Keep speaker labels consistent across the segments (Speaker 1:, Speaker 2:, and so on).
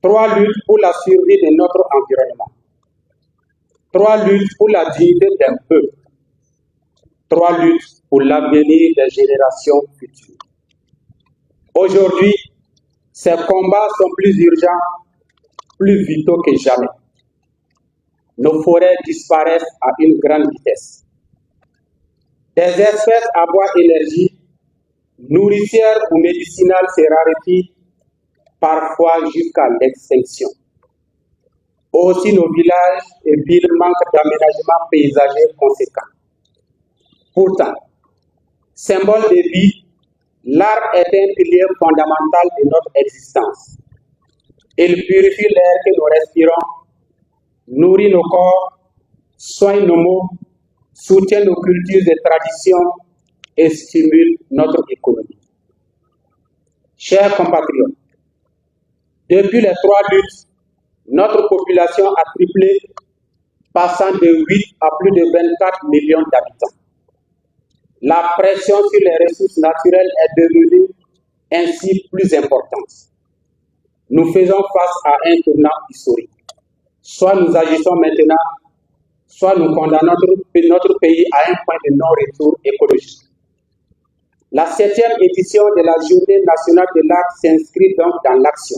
Speaker 1: 3 luttes pour la survie de notre environnement. 3 luttes pour la dignité d'un peuple. 3 luttes pour l'avenir des générations futures. Aujourd'hui, ces combats sont plus urgents, plus vitaux que jamais. Nos forêts disparaissent à une grande vitesse. Des espèces à bois énergie, nourricières ou médicinales se raréfient, parfois jusqu'à l'extinction. Aussi, nos villages et villes manquent d'aménagements paysagers conséquents. Pourtant, symbole de vie, l'arbre est un pilier fondamental de notre existence. Il purifie l'air que nous respirons, nourrit nos corps, soigne nos maux, soutient nos cultures et traditions et stimule notre économie. Chers compatriotes, depuis les 3 luttes, notre population a triplé, passant de 8 à plus de 24 millions d'habitants. La pression sur les ressources naturelles est devenue ainsi plus importante. Nous faisons face à un tournant historique. Soit nous agissons maintenant, soit nous condamnons notre pays à un point de non-retour écologique. La 7e édition de la Journée nationale de l'arbre s'inscrit donc dans l'action,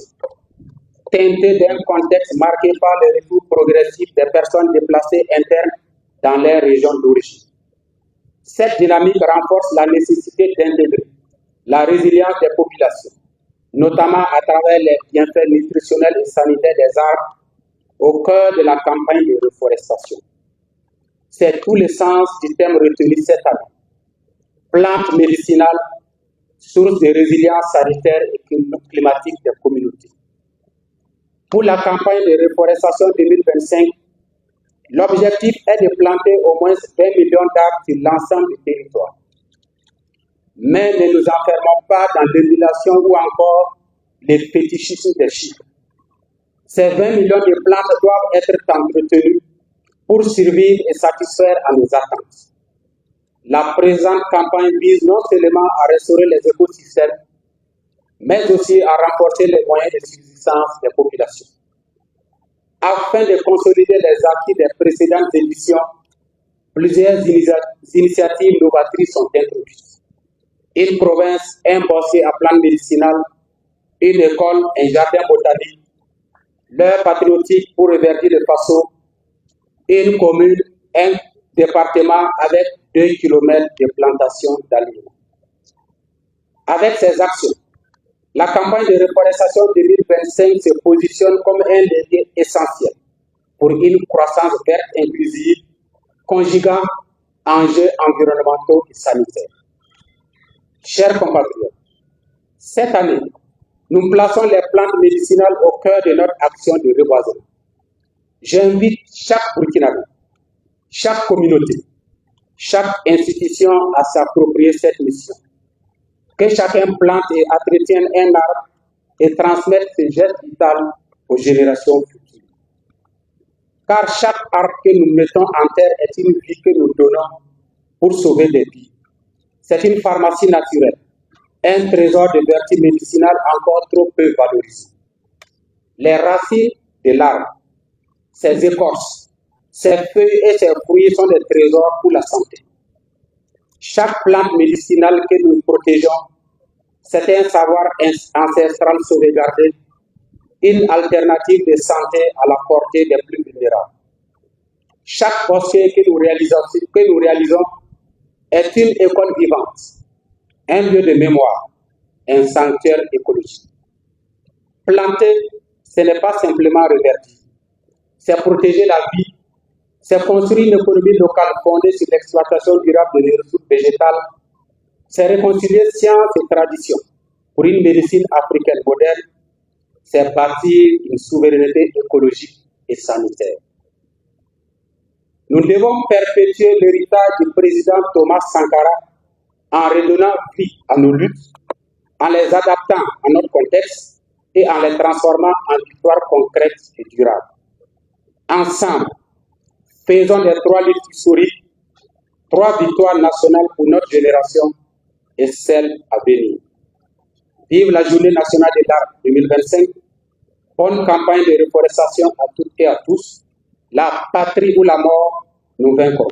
Speaker 1: teintée d'un contexte marqué par le retour progressif des personnes déplacées internes dans leurs régions d'origine. Cette dynamique renforce la nécessité d'intégrer la résilience des populations, notamment à travers les bienfaits nutritionnels et sanitaires des arbres au cœur de la campagne de reforestation. C'est tout le sens du thème retenu cette année. Plantes médicinales, source de résilience sanitaire et climatique des communautés. Pour la campagne de reforestation 2025, l'objectif est de planter au moins 20 millions d'arbres sur l'ensemble du territoire. Mais ne nous enfermons pas dans l'émulation ou encore les fétichismes des chiffres. Ces 20 millions de plantes doivent être entretenues pour survivre et satisfaire à nos attentes. La présente campagne vise non seulement à restaurer les écosystèmes, mais aussi à renforcer les moyens de subsistance des populations. Afin de consolider les acquis des précédentes éditions, plusieurs initiatives novatrices sont introduites. Une province, un bosquet à plantes médicinales, une école, un jardin botanique, l'heure patriotique pour reverdir le Faso, une commune, un département avec 2 km de plantation d'alignement. Avec ces actions, la campagne de reforestation 2025 se positionne comme un levier essentiel pour une croissance verte inclusive, conjuguant enjeux environnementaux et sanitaires. Chers compatriotes, cette année, nous plaçons les plantes médicinales au cœur de notre action de reboisement. J'invite chaque Burkinabé, chaque communauté, chaque institution à s'approprier cette mission. Que chacun plante et entretienne un arbre et transmette ce geste vital aux générations futures. Car chaque arbre que nous mettons en terre est une vie que nous donnons pour sauver des vies. C'est une pharmacie naturelle, un trésor de vertu médicinale encore trop peu valorisé. Les racines de l'arbre, ses écorces, ses feuilles et ses fruits sont des trésors pour la santé. Chaque plante médicinale que nous protégeons, c'est un savoir ancestral sauvegardé, une alternative de santé à la portée des plus vulnérables. Chaque bosquet que nous réalisons est une école vivante, un lieu de mémoire, un sanctuaire écologique. Planter, ce n'est pas simplement reverdir, c'est protéger la vie, c'est construire une économie locale fondée sur l'exploitation durable des ressources végétales, c'est réconcilier science et tradition pour une médecine africaine moderne, c'est bâtir une souveraineté écologique et sanitaire. Nous devons perpétuer l'héritage du président Thomas Sankara en redonnant vie à nos luttes, en les adaptant à notre contexte et en les transformant en victoires concrètes et durables. Ensemble, faisons les 3 luttes historiques, 3 victoires nationales pour notre génération et celle à venir. Vive la Journée nationale de l'arbre 2025, Bonne campagne de reforestation à toutes et à tous. La patrie ou la mort, nous vaincrons.